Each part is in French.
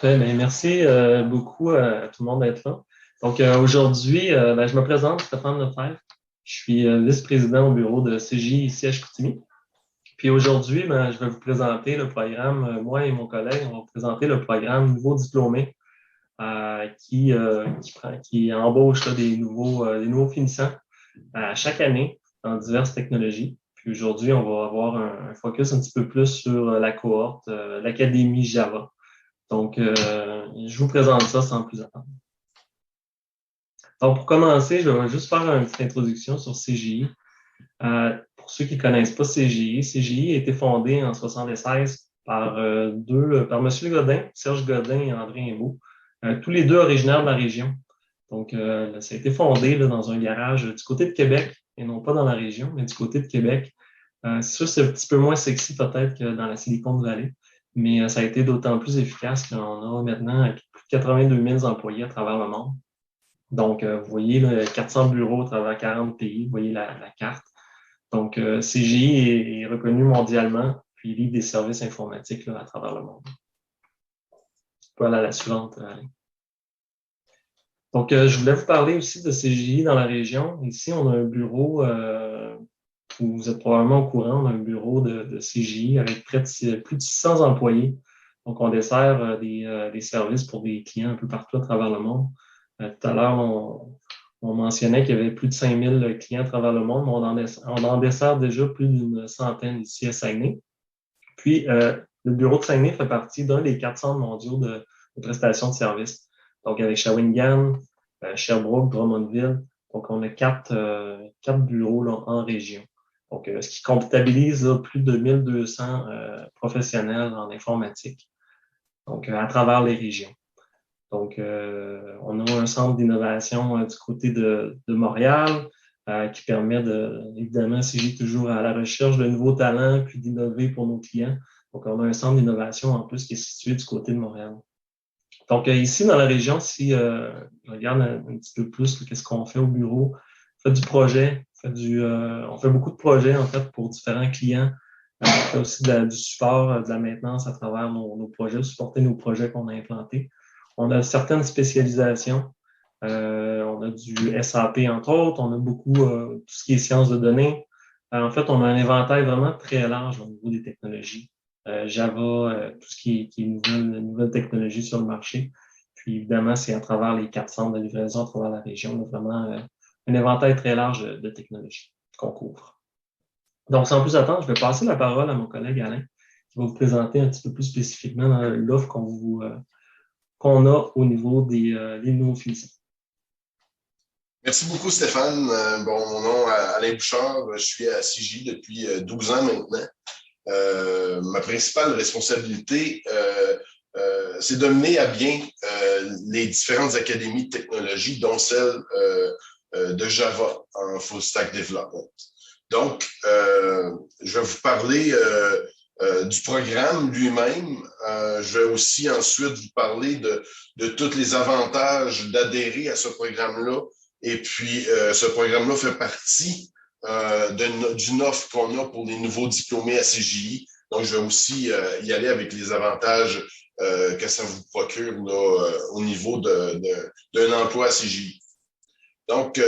Merci beaucoup à tout le monde d'être là. Donc aujourd'hui, je me présente, Stéphane Lefebvre. Je suis vice-président au bureau de CGI ici à Chicoutimi. Puis aujourd'hui, je vais vous présenter le programme, moi et mon collègue, on va vous présenter le programme Nouveaux diplômés qui embauche là, des nouveaux finissants à chaque année dans diverses technologies. Puis aujourd'hui, on va avoir un focus un petit peu plus sur la cohorte, l'Académie Java. Donc, je vous présente ça sans plus attendre. Donc, pour commencer, je vais juste faire une petite introduction sur CGI. Pour ceux qui ne connaissent pas CGI, CGI a été fondé en 1976 par M. Godin, Serge Godin et André Imbeau, tous les deux originaires de la région. Donc, ça a été fondé là, dans un garage du côté de Québec, et non pas dans la région, mais du côté de Québec. C'est sûr, c'est un petit peu moins sexy peut-être que dans la Silicon Valley, mais ça a été d'autant plus efficace qu'on a maintenant plus de 82 000 employés à travers le monde. Donc, vous voyez là, 400 bureaux à travers 40 pays, vous voyez la carte. Donc, CGI est reconnu mondialement, puis il livre des services informatiques là, à travers le monde. Voilà la suivante, Alain. Donc, je voulais vous parler aussi de CGI dans la région. Ici, on a un bureau, vous êtes probablement au courant, on a un bureau de CGI avec plus de 600 employés. Donc, on dessert des services pour des clients un peu partout à travers le monde. Tout à l'heure, on mentionnait qu'il y avait plus de 5000 clients à travers le monde, mais on en dessert déjà plus d'une centaine ici à Saguenay. Puis, le bureau de Saguenay fait partie d'un des 4 centres mondiaux de prestations de services. Donc, avec Shawinigan, Sherbrooke, Drummondville. Donc, on a quatre bureaux là, en région. Donc, ce qui comptabilise là, plus de 1200 professionnels en informatique. Donc, à travers les régions. Donc, on a un centre d'innovation du côté de Montréal qui permet évidemment, CGI toujours à la recherche de nouveaux talents puis d'innover pour nos clients. Donc, on a un centre d'innovation en plus qui est situé du côté de Montréal. Donc, ici, dans la région, si je regarde un petit peu plus qu'est-ce qu'on fait au bureau, on fait du projet, on fait beaucoup de projets, en fait, pour différents clients. On fait aussi du support, de la maintenance à travers nos projets, supporter nos projets qu'on a implantés. On a certaines spécialisations. On a du SAP, entre autres. On a beaucoup tout ce qui est sciences de données. En fait, on a un inventaire vraiment très large au niveau des technologies. Java, tout ce qui est nouvelle technologie sur le marché. Puis évidemment, c'est à travers les 4 centres de livraison, à travers la région, on a vraiment un inventaire très large de technologies qu'on couvre. Donc, sans plus attendre, je vais passer la parole à mon collègue Alain, qui va vous présenter un petit peu plus spécifiquement l'offre qu'on a au niveau des nouveaux finissants. Merci beaucoup, Stéphane. Mon nom est Alain Bouchard. Je suis à CGI depuis 12 ans maintenant. Ma principale responsabilité, c'est de mener à bien les différentes académies de technologie, dont celle de Java en full stack development. Donc, je vais vous parler du programme lui-même. Je vais aussi ensuite vous parler de tous les avantages d'adhérer à ce programme-là. Et puis, ce programme-là fait partie d'une offre qu'on a pour les nouveaux diplômés à CGI. Donc, je vais aussi y aller avec les avantages que ça vous procure là, au niveau d'un emploi à CGI. Donc,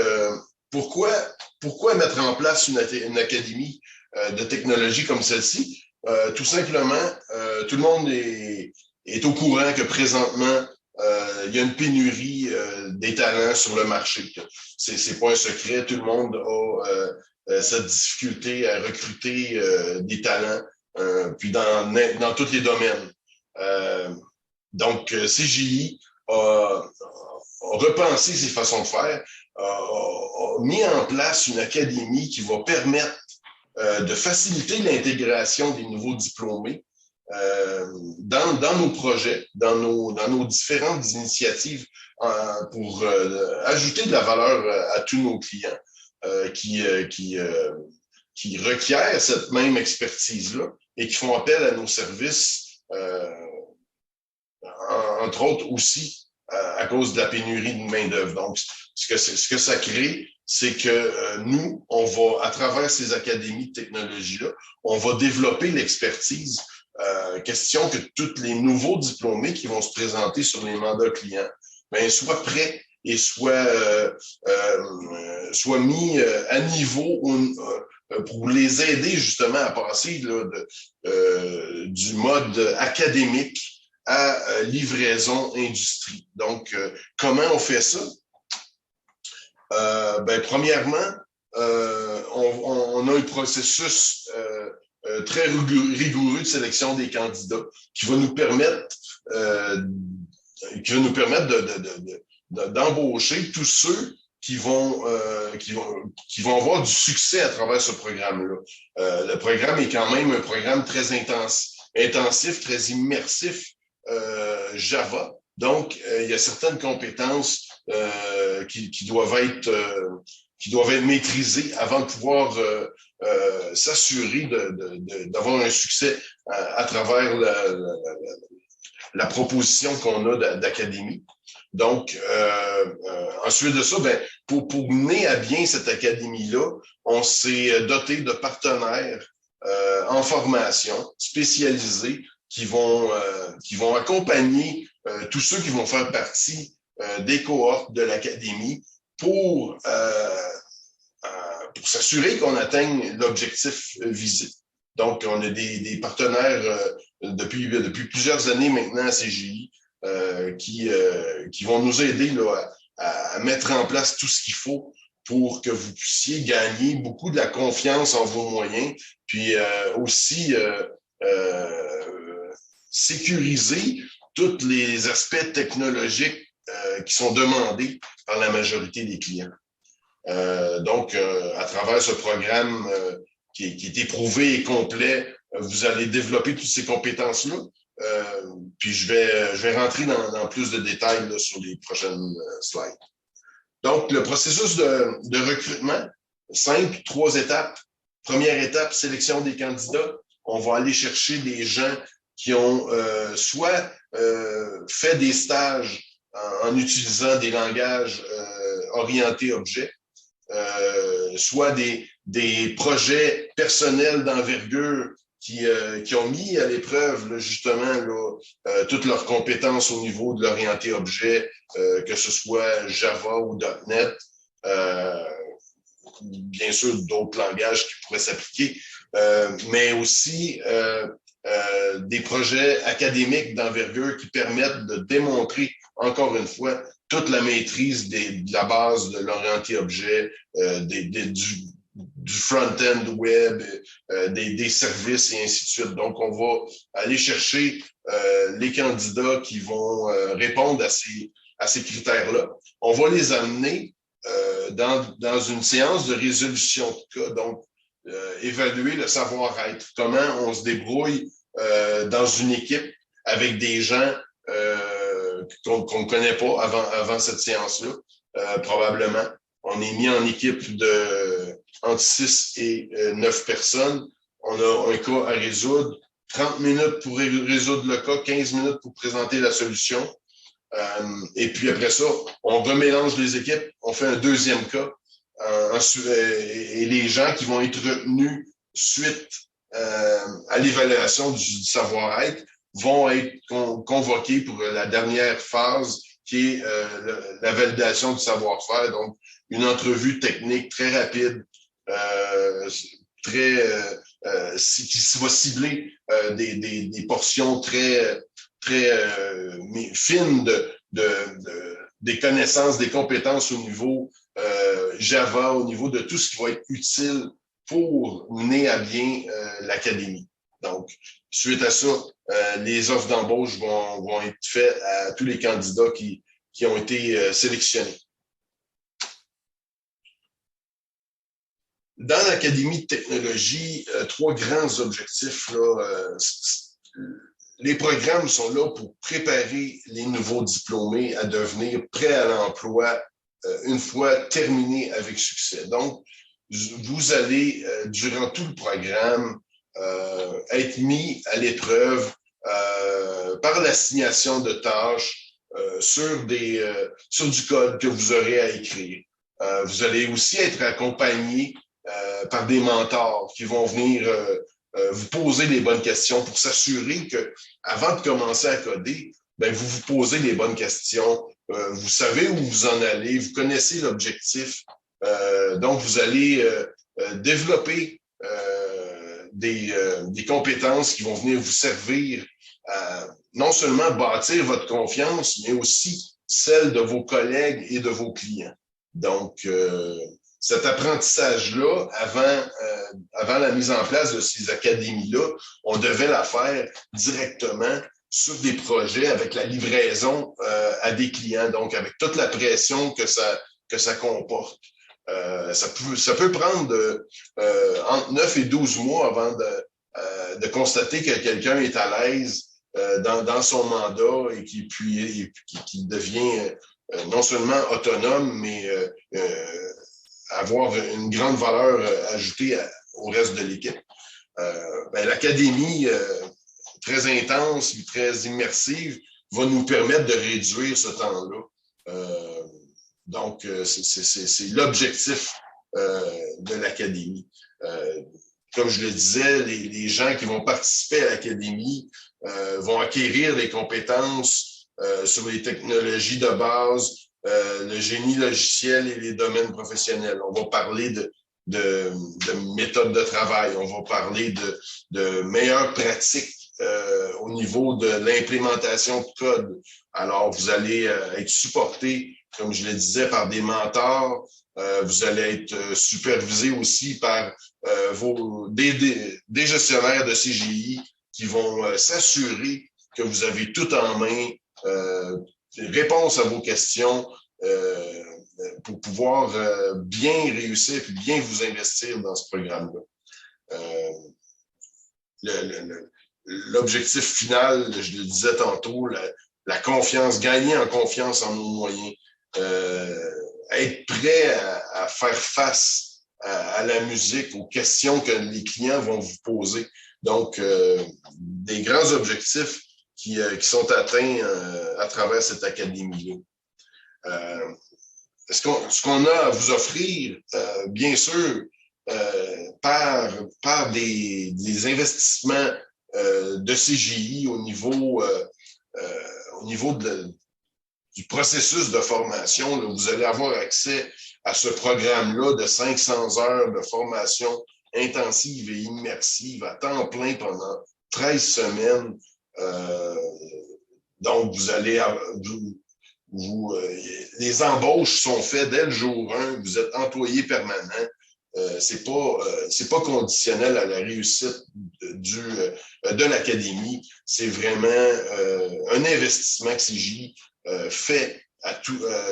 pourquoi mettre en place une académie de technologie comme celle-ci? Tout simplement, tout le monde est au courant que présentement, il y a une pénurie des talents sur le marché. C'est pas un secret, tout le monde a cette difficulté à recruter des talents, puis dans tous les domaines. Donc, CGI a repensé ses façons de faire, a mis en place une académie qui va permettre de faciliter l'intégration des nouveaux diplômés dans nos projets, dans nos différentes initiatives pour ajouter de la valeur à tous nos clients qui requièrent cette même expertise-là et qui font appel à nos services, entre autres aussi à cause de la pénurie de main-d'œuvre. Donc, ce que ça crée, c'est que nous, on va, à travers ces académies de technologie-là, on va développer l'expertise question que tous les nouveaux diplômés qui vont se présenter sur les mandats clients soient prêts et soient mis à niveau pour les aider justement à passer là, du mode académique à livraison industrie. Donc, comment on fait ça? Premièrement, on a un processus très rigoureux de sélection des candidats qui va nous permettre d'embaucher tous ceux qui vont avoir du succès à travers ce programme-là. Le programme est quand même un programme très intensif, très immersif Java. Donc, il y a certaines compétences qui doivent être maîtrisées avant de pouvoir s'assurer d'avoir un succès à travers la proposition qu'on a d'académie. Donc, ensuite de ça, pour mener à bien cette académie-là, on s'est doté de partenaires en formation spécialisés qui vont accompagner tous ceux qui vont faire partie des cohortes de l'académie pour s'assurer qu'on atteigne l'objectif visé. Donc, on a des partenaires depuis plusieurs années maintenant à CGI qui vont nous aider là, à mettre en place tout ce qu'il faut pour que vous puissiez gagner beaucoup de la confiance en vos moyens, puis aussi sécuriser tous les aspects technologiques qui sont demandés par la majorité des clients. Donc, à travers ce programme qui est éprouvé et complet, vous allez développer toutes ces compétences-là. Puis je vais rentrer dans plus de détails là, sur les prochaines slides. Donc, le processus de recrutement, simple, 3 étapes. Première étape, sélection des candidats. On va aller chercher des gens qui ont soit fait des stages en utilisant des langages orientés objets, soit des projets personnels d'envergure qui ont mis à l'épreuve là, justement là, toutes leurs compétences au niveau de l'orienté objet, que ce soit Java ou .NET, bien sûr d'autres langages qui pourraient s'appliquer, mais aussi des projets académiques d'envergure qui permettent de démontrer, encore une fois, toute la maîtrise de la base de l'orienté objet, du front-end web, des services et ainsi de suite. Donc, on va aller chercher les candidats qui vont répondre à ces critères-là. On va les amener dans une séance de résolution de cas, donc évaluer le savoir-être, comment on se débrouille dans une équipe avec des gens qu'on ne connaît pas avant cette séance-là, probablement. On est mis en équipe entre 6 et 9 personnes. On a un cas à résoudre, 30 minutes pour résoudre le cas, 15 minutes pour présenter la solution. Et puis après ça, on remélange les équipes, on fait un deuxième cas. Et les gens qui vont être retenus suite à l'évaluation du savoir-être vont être convoqués pour la dernière phase qui est la validation du savoir-faire. Donc, une entrevue technique très rapide, qui va cibler des portions très fines des connaissances, des compétences au niveau Java, au niveau de tout ce qui va être utile pour mener à bien l'académie. Donc, suite à ça, les offres d'embauche vont être faites à tous les candidats qui ont été sélectionnés. Dans l'Académie de technologie, 3 grands objectifs. Là, les programmes sont là pour préparer les nouveaux diplômés à devenir prêts à l'emploi une fois terminés avec succès. Donc, vous allez, durant tout le programme, être mis à l'épreuve par l'assignation de tâches sur du code que vous aurez à écrire. Vous allez aussi être accompagné par des mentors qui vont venir vous poser les bonnes questions pour s'assurer que, avant de commencer à coder, ben, vous vous posez les bonnes questions. Vous savez où vous en allez, vous connaissez l'objectif. Donc, vous allez développer des compétences qui vont venir vous servir à non seulement bâtir votre confiance, mais aussi celle de vos collègues et de vos clients. Donc, cet apprentissage-là, avant la mise en place de ces académies-là, on devait la faire directement sur des projets avec la livraison à des clients, donc avec toute la pression que ça comporte. Ça peut prendre entre 9 et 12 mois avant de constater que quelqu'un est à l'aise dans son mandat et qui devient non seulement autonome, mais avoir une grande valeur ajoutée au reste de l'équipe. L'académie, très intense et très immersive, va nous permettre de réduire ce temps-là. Donc, c'est l'objectif de l'académie. Comme je le disais, les gens qui vont participer à l'académie vont acquérir des compétences sur les technologies de base, le génie logiciel et les domaines professionnels. On va parler de méthodes de travail, on va parler de meilleures pratiques au niveau de l'implémentation de code. Alors, vous allez être supporté, comme je le disais, par des mentors. Vous allez être supervisé aussi par des gestionnaires de CGI qui vont s'assurer que vous avez tout en main, réponse à vos questions pour pouvoir bien réussir et bien vous investir dans ce programme-là. L'objectif final, je le disais tantôt, la confiance, gagner en confiance en nos moyens, être prêt à faire face à la musique, aux questions que les clients vont vous poser. Donc, des grands objectifs qui sont atteints à travers cette académie-là. Ce qu'on a à vous offrir, bien sûr, par des investissements de CGI au niveau du processus de formation, là, vous allez avoir accès à ce programme-là de 500 heures de formation intensive et immersive à temps plein pendant 13 semaines. Donc, vous allez les embauches sont faites dès le jour 1, vous êtes employé permanent. C'est pas conditionnel à la réussite de l'académie. C'est vraiment un investissement que CGI fait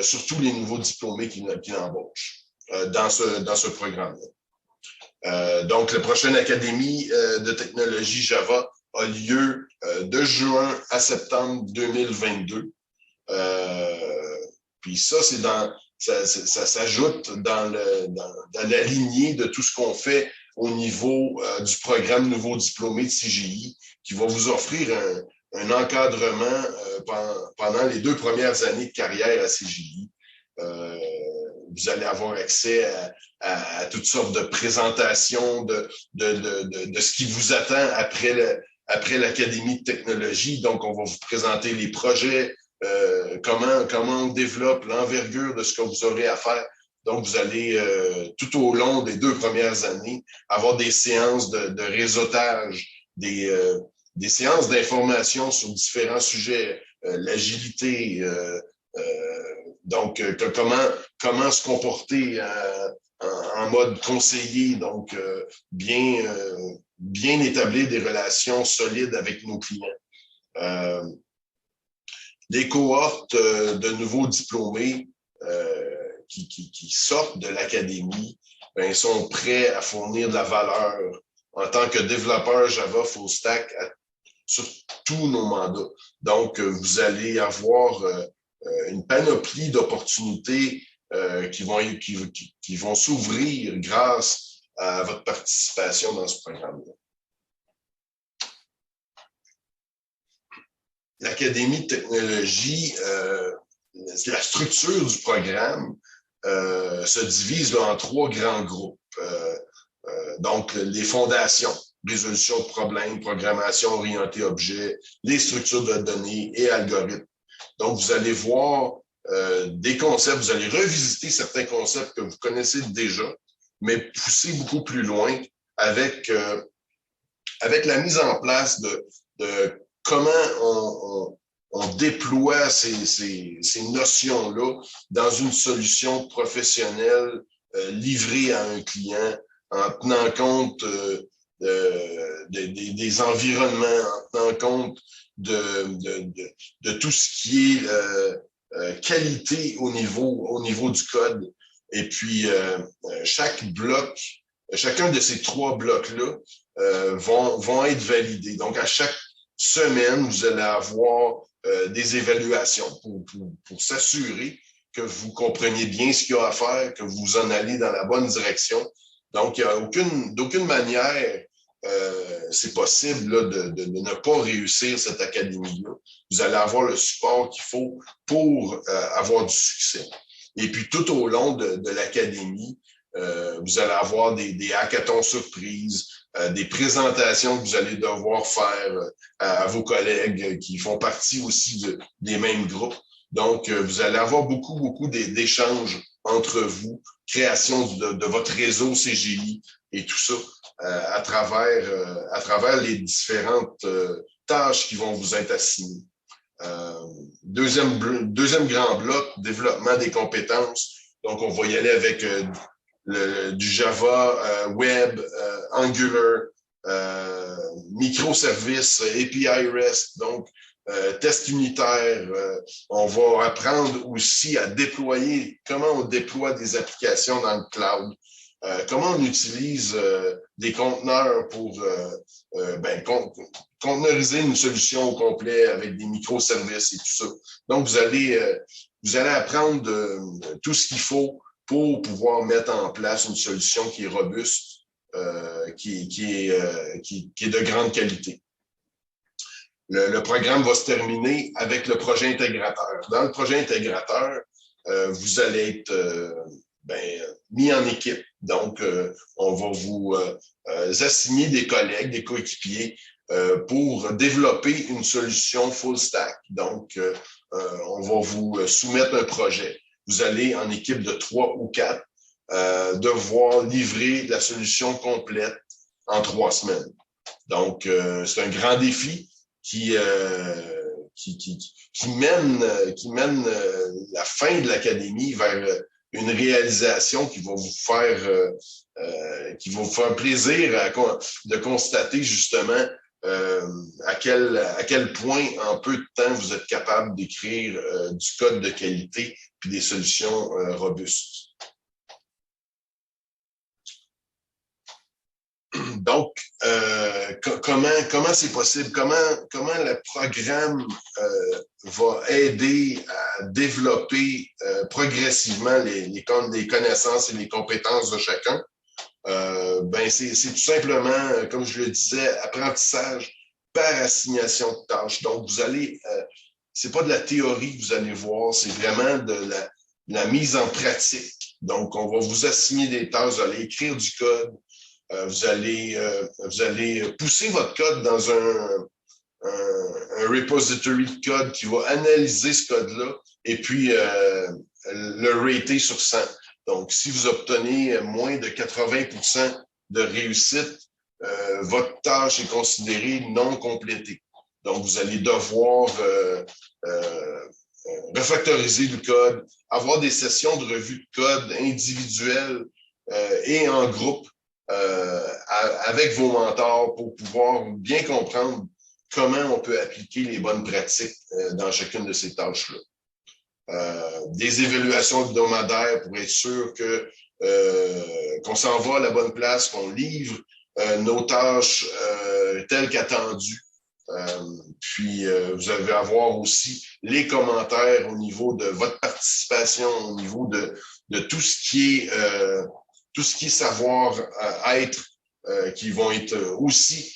sur tous les nouveaux diplômés qui embauchent dans ce programme-là. Donc, la prochaine académie de technologie Java a lieu de juin à septembre 2022. Puis ça, ça s'ajoute dans la lignée de tout ce qu'on fait au niveau du programme Nouveaux diplômés de CGI, qui va vous offrir un encadrement pendant les 2 premières années de carrière à CGI. Vous allez avoir accès à toutes sortes de présentations de ce qui vous attend après l'Académie de technologie. Donc, on va vous présenter les projets, comment on développe l'envergure de ce que vous aurez à faire. Donc, vous allez, tout au long des 2 premières années, avoir des séances de réseautage, des séances d'information sur différents sujets, l'agilité, donc comment se comporter en mode conseiller, donc bien établir des relations solides avec nos clients. Les cohortes de nouveaux diplômés qui sortent de l'académie sont prêts à fournir de la valeur en tant que développeur Java Full Stack sur tous nos mandats. Donc, vous allez avoir une panoplie d'opportunités qui vont s'ouvrir grâce à votre participation dans ce programme-là. L'Académie de technologie, la structure du programme se divise en 3 grands groupes. Donc, les fondations. résolution de problèmes, programmation orientée objet, les structures de données et algorithmes. Donc, vous allez voir des concepts, vous allez revisiter certains concepts que vous connaissez déjà, mais pousser beaucoup plus loin avec la mise en place de comment on déploie ces notions-là dans une solution professionnelle livrée à un client en tenant compte des environnements, en tenant compte de tout ce qui est qualité au niveau du code. Et puis, chacun de ces 3 blocs-là vont être validés. Donc, à chaque semaine, vous allez avoir des évaluations pour s'assurer que vous compreniez bien ce qu'il y a à faire, que vous en allez dans la bonne direction. Donc, il n'y a d'aucune manière c'est possible là, de ne pas réussir cette académie-là. Vous allez avoir le support qu'il faut pour avoir du succès. Et puis, tout au long de l'académie, vous allez avoir des hackathons surprises, des présentations que vous allez devoir faire à vos collègues qui font partie aussi des mêmes groupes. Donc, vous allez avoir beaucoup d'échanges entre vous, création de votre réseau CGI et tout ça à travers les différentes tâches qui vont vous être assignées. Deuxième grand bloc, développement des compétences. Donc, on va y aller avec du Java, Web, Angular, microservices, API REST, donc test unitaire. On va apprendre aussi à déployer, comment on déploie des applications dans le cloud. Comment on utilise des conteneurs pour conteneuriser une solution au complet avec des microservices et tout ça. Donc, vous allez apprendre tout ce qu'il faut pour pouvoir mettre en place une solution qui est robuste, qui est de grande qualité. Le programme va se terminer avec le projet intégrateur. Dans le projet intégrateur, vous allez être mis en équipe. Donc, on va vous assigner des collègues, des coéquipiers pour développer une solution full stack. Donc, on va vous soumettre un projet. Vous allez en équipe de 3 ou 4 devoir livrer la solution complète en 3 semaines. Donc, c'est un grand défi qui mène la fin de l'académie vers une réalisation qui va vous faire plaisir de constater justement à quel point en peu de temps vous êtes capable d'écrire du code de qualité puis des solutions robustes. Donc, comment c'est possible? Comment le programme va aider à développer progressivement les connaissances et les compétences de chacun? C'est tout simplement, comme je le disais, apprentissage par assignation de tâches. Donc, vous allez, c'est pas de la théorie que vous allez voir, c'est vraiment de la mise en pratique. Donc, on va vous assigner des tâches, vous allez écrire du code, vous allez pousser votre code dans un repository de code qui va analyser ce code-là et puis le rater sur 100. Donc, si vous obtenez moins de 80% de réussite, votre tâche est considérée non complétée. Donc, vous allez devoir refactoriser le code, avoir des sessions de revue de code individuelles et en groupe avec vos mentors pour pouvoir bien comprendre comment on peut appliquer les bonnes pratiques dans chacune de ces tâches-là. Des évaluations hebdomadaires pour être sûr qu'on s'en va à la bonne place, qu'on livre nos tâches telles qu'attendues. Puis, vous allez avoir aussi les commentaires au niveau de votre participation, au niveau de tout ce qui est savoir-être qui vont être aussi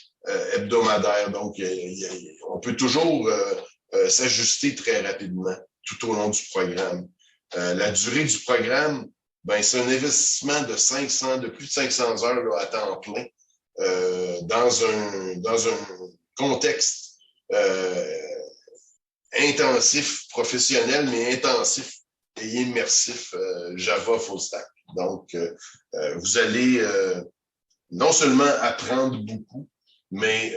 hebdomadaires. Donc, on peut toujours s'ajuster très rapidement tout au long du programme. La durée du programme, c'est un investissement de plus de 500 heures là, à temps plein dans un contexte intensif, professionnel, mais intensif et immersif Java Full Stack. Donc, vous allez non seulement apprendre beaucoup, mais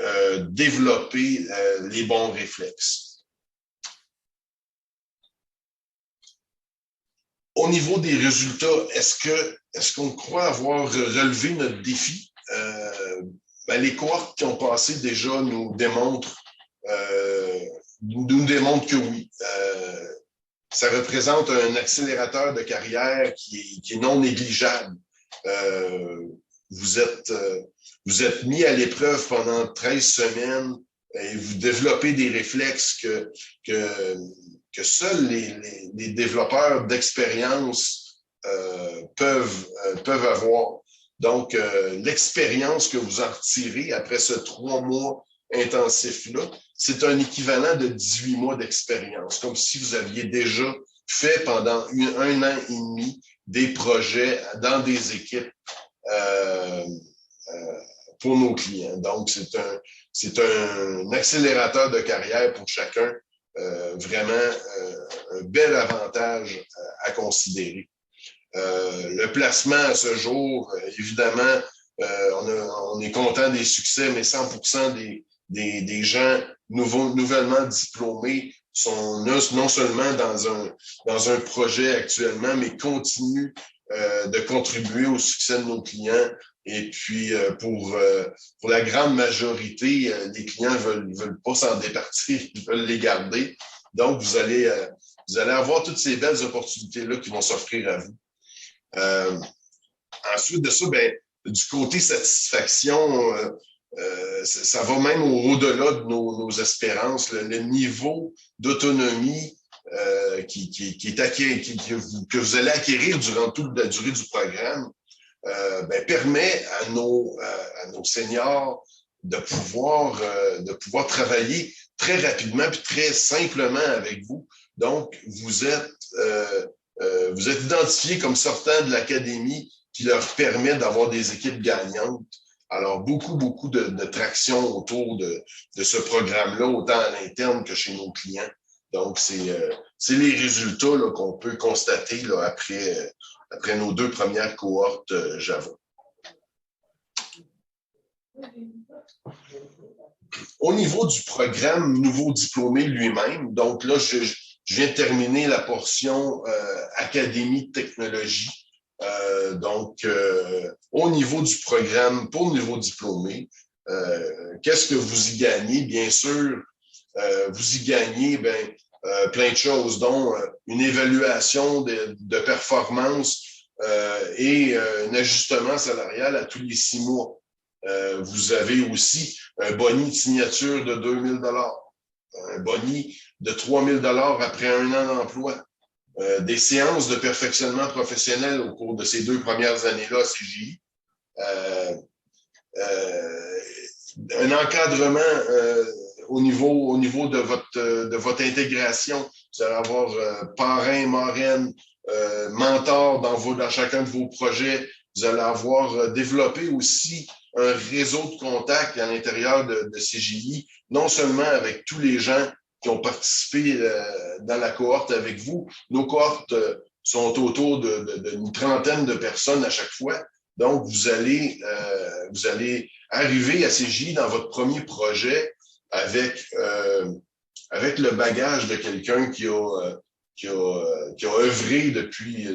développer les bons réflexes. Au niveau des résultats, est-ce qu'on croit avoir relevé notre défi? Les cohortes qui ont passé déjà nous démontrent que oui. Ça représente un accélérateur de carrière qui est non négligeable. Vous êtes mis à l'épreuve pendant 13 semaines et vous développez des réflexes que seuls les développeurs d'expérience peuvent avoir. Donc, l'expérience que vous en retirez après ce 3 mois intensif-là, c'est un équivalent de 18 mois d'expérience, comme si vous aviez déjà fait pendant un an et demi des projets dans des équipes pour nos clients. Donc, c'est un accélérateur de carrière pour chacun, vraiment un bel avantage à considérer. Le placement à ce jour, évidemment, on est content des succès, mais 100% des gens nouvellement diplômés sont non seulement dans un projet actuellement, mais continuent de contribuer au succès de nos clients. Et puis, pour la grande majorité, les clients veulent pas s'en départir, ils veulent les garder. Donc, vous allez avoir toutes ces belles opportunités-là qui vont s'offrir à vous. Ensuite de ça, du côté satisfaction, ça va même au-delà de nos espérances. Le niveau d'autonomie que vous allez acquérir durant toute la durée du programme permet à nos seniors de pouvoir travailler très rapidement puis très simplement avec vous. Donc, vous êtes identifiés comme sortant de l'académie qui leur permet d'avoir des équipes gagnantes. Alors, beaucoup de traction autour de ce programme-là, autant à l'interne que chez nos clients. Donc, c'est les résultats qu'on peut constater là, après nos 2 premières cohortes Java. Au niveau du programme Nouveau Diplômé lui-même, donc là, je viens de terminer la portion Académie de technologie. Au niveau du programme pour Nouveau Diplômé, qu'est-ce que vous y gagnez? Bien sûr, vous y gagnez plein de choses, dont une évaluation de performance et un ajustement salarial à tous les 6 mois. Vous avez aussi un boni de signature de 2 000 $, un boni de 3 000 $ après 1 an d'emploi, des séances de perfectionnement professionnel au cours de ces 2 premières années-là à CGI, un encadrement au niveau de votre intégration. Vous allez avoir parrain, marraine, mentor dans chacun de vos projets. Vous allez avoir développé aussi un réseau de contacts à l'intérieur de CGI, non seulement avec tous les gens qui ont participé dans la cohorte avec vous. Nos cohortes sont autour d'une trentaine de personnes à chaque fois. Donc, vous allez arriver à CGI dans votre premier projet avec le bagage de quelqu'un qui a œuvré depuis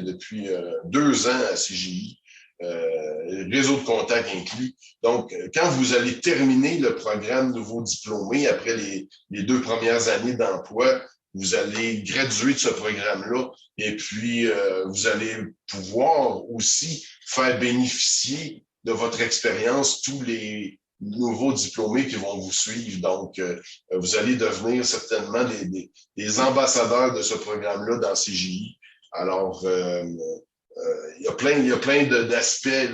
2 ans à CGI, réseau de contacts inclus. Donc, quand vous allez terminer le programme Nouveau Diplômé après les 2 premières années d'emploi, vous allez graduer de ce programme-là et puis vous allez pouvoir aussi faire bénéficier de votre expérience tous les nouveaux diplômés qui vont vous suivre. Donc, vous allez devenir certainement des ambassadeurs de ce programme-là dans CGI. Alors, il y a plein d'aspects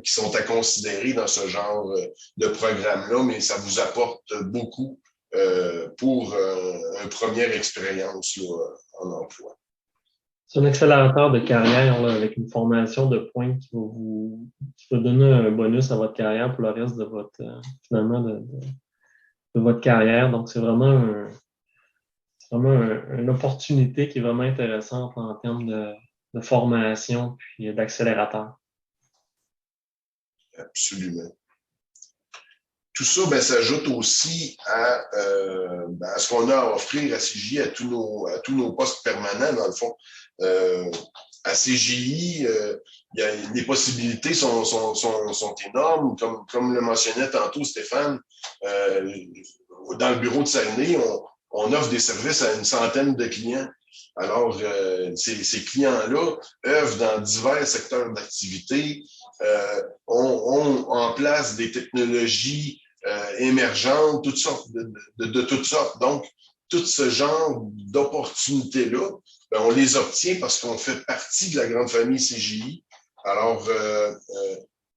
qui sont à considérer dans ce genre de programme-là, mais ça vous apporte beaucoup pour une première expérience là, en emploi. C'est un accélérateur de carrière là, avec une formation de pointe qui va donner un bonus à votre carrière pour le reste de votre finalement de votre carrière. Donc, c'est vraiment une opportunité qui est vraiment intéressante en termes de formation puis d'accélérateur. Absolument. Tout ça s'ajoute aussi à ce qu'on a à offrir à CGI, à tous nos postes permanents, dans le fond. À CGI, les possibilités sont énormes. Comme le mentionnait tantôt Stéphane, dans le bureau de Saguenay, on offre des services à une centaine de clients. Alors, ces clients-là œuvrent dans divers secteurs d'activité, ont en place des technologies émergentes, toutes sortes de toutes sortes. Donc, tout ce genre d'opportunités-là, on les obtient parce qu'on fait partie de la grande famille CGI. Alors,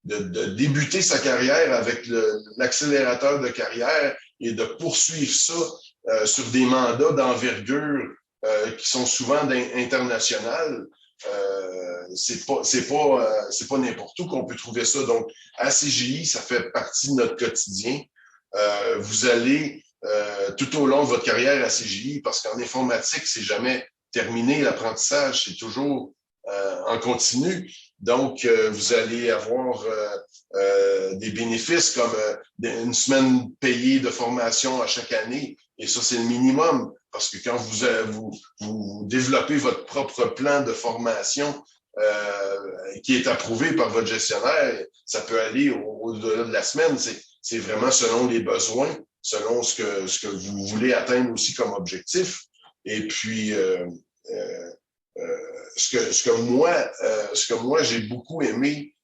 de débuter sa carrière avec l'accélérateur de carrière et de poursuivre ça sur des mandats d'envergure qui sont souvent internationales, c'est pas n'importe où qu'on peut trouver ça. Donc, à CGI, ça fait partie de notre quotidien. Vous allez tout au long de votre carrière à CGI, parce qu'en informatique, c'est jamais terminé. L'apprentissage, c'est toujours en continu. Donc, vous allez avoir des bénéfices comme une semaine payée de formation à chaque année. Et ça, c'est le minimum. Parce que quand vous développez votre propre plan de formation qui est approuvé par votre gestionnaire, ça peut aller au-delà de la semaine. C'est vraiment selon les besoins, selon ce que vous voulez atteindre aussi comme objectif. Et puis, ce que moi j'ai beaucoup aimé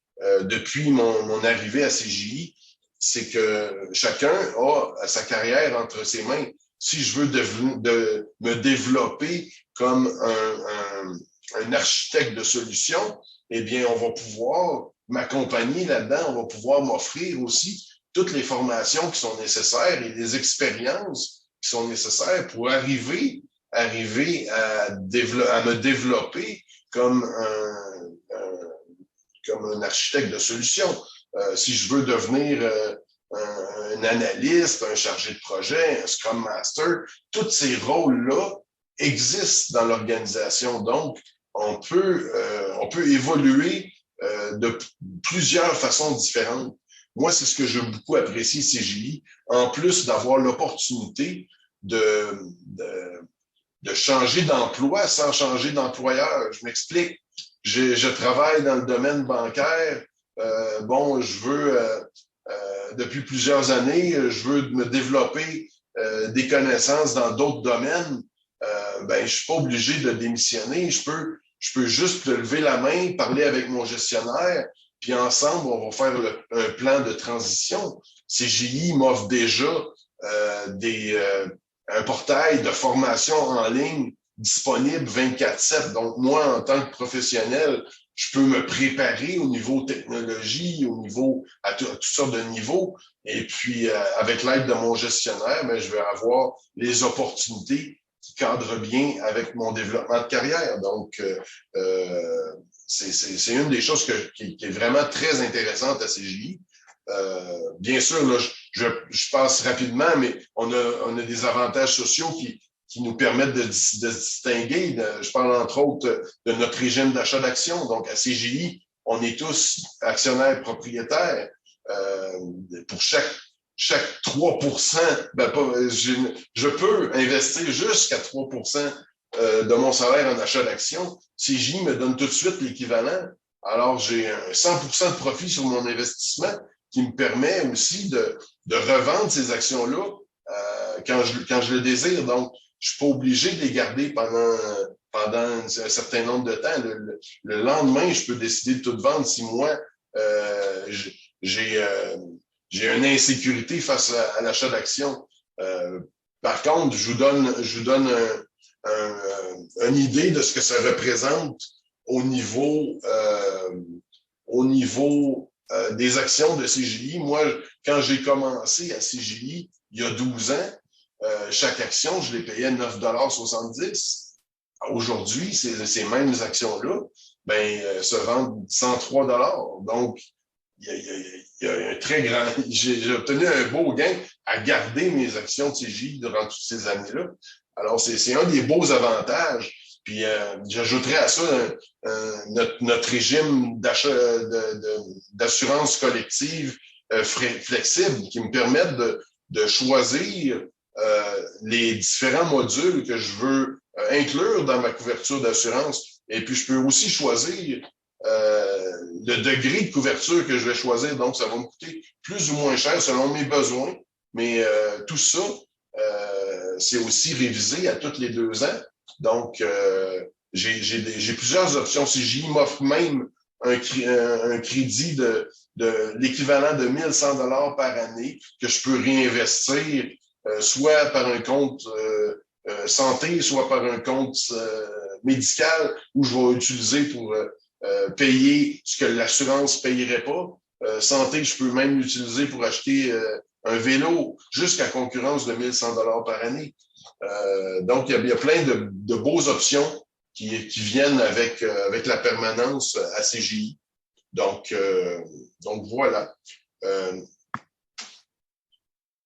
depuis mon arrivée à CGI, c'est que chacun a sa carrière entre ses mains. Si je veux me développer comme un architecte de solutions, eh bien, on va pouvoir m'accompagner là-dedans, on va pouvoir m'offrir aussi toutes les formations qui sont nécessaires et les expériences qui sont nécessaires pour arriver à me développer comme un architecte de solutions. Si je veux devenir un analyste, un chargé de projet, un Scrum Master, tous ces rôles-là existent dans l'organisation. Donc, on peut évoluer de plusieurs façons différentes. Moi, c'est ce que j'ai beaucoup apprécié CGI, en plus d'avoir l'opportunité de changer d'emploi sans changer d'employeur. Je m'explique. Je travaille dans le domaine bancaire. Je veux, depuis plusieurs années, je veux me développer des connaissances dans d'autres domaines. Je suis pas obligé de démissionner. Je peux juste lever la main, parler avec mon gestionnaire, puis ensemble, on va faire un plan de transition. CGI m'offre déjà un portail de formation en ligne disponible 24/7. Donc, moi, en tant que professionnel, je peux me préparer au niveau technologie, à toutes sortes de niveaux. Et puis, avec l'aide de mon gestionnaire, je vais avoir les opportunités qui cadrent bien avec mon développement de carrière. Donc, c'est une des choses qui est vraiment très intéressante à CGI. Bien sûr, là, je passe rapidement, mais on a des avantages sociaux qui nous permettent de se distinguer. Je parle entre autres de notre régime d'achat d'actions. Donc, à CGI, on est tous actionnaires propriétaires. Pour chaque 3 je peux investir jusqu'à 3 de mon salaire en achat d'actions. CGI me donne tout de suite l'équivalent. Alors, j'ai un 100 de profit sur mon investissement qui me permet aussi de revendre ces actions-là quand je le désire. Donc, je ne suis pas obligé de les garder pendant un certain nombre de temps. Le lendemain, je peux décider de tout vendre si moi, j'ai une insécurité face à l'achat d'actions. Par contre, je vous donne une idée de ce que ça représente au niveau des actions de CGI. Moi, quand j'ai commencé à CGI, il y a 12 ans, chaque action, je l'ai payé à 9,70 $. Aujourd'hui, ces mêmes actions-là se vendent 103 $. Donc, il y a un très grand. J'ai obtenu un beau gain à garder mes actions de CGI durant toutes ces années-là. Alors, c'est un des beaux avantages. Puis, j'ajouterais à ça notre régime d'assurance collective flexible qui me permettent de choisir les différents modules que je veux inclure dans ma couverture d'assurance. Et puis, je peux aussi choisir le degré de couverture que je vais choisir. Donc, ça va me coûter plus ou moins cher selon mes besoins. Mais tout ça, c'est aussi révisé à tous les 2 ans. Donc, j'ai plusieurs options. CGI m'offre même un crédit de l'équivalent de 1100 $ par année que je peux réinvestir soit par un compte santé, soit par un compte médical où je vais utiliser pour payer ce que l'assurance ne payerait pas. Santé, je peux même l'utiliser pour acheter un vélo jusqu'à concurrence de 1100 $ par année. Donc, il y a plein de beaux options qui viennent avec la permanence à CGI. Donc voilà.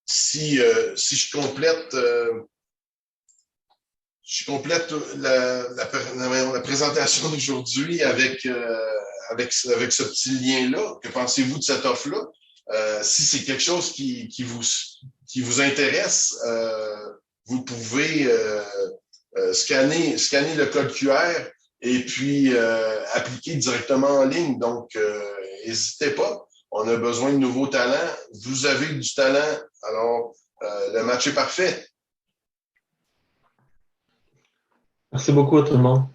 Si je complète la présentation d'aujourd'hui avec ce petit lien-là, que pensez-vous de cette offre-là? Si c'est quelque chose qui vous intéresse, vous pouvez scanner le code QR et puis appliquer directement en ligne. Donc, n'hésitez pas. On a besoin de nouveaux talents. Vous avez du talent. Alors, le match est parfait. Merci beaucoup à tout le monde.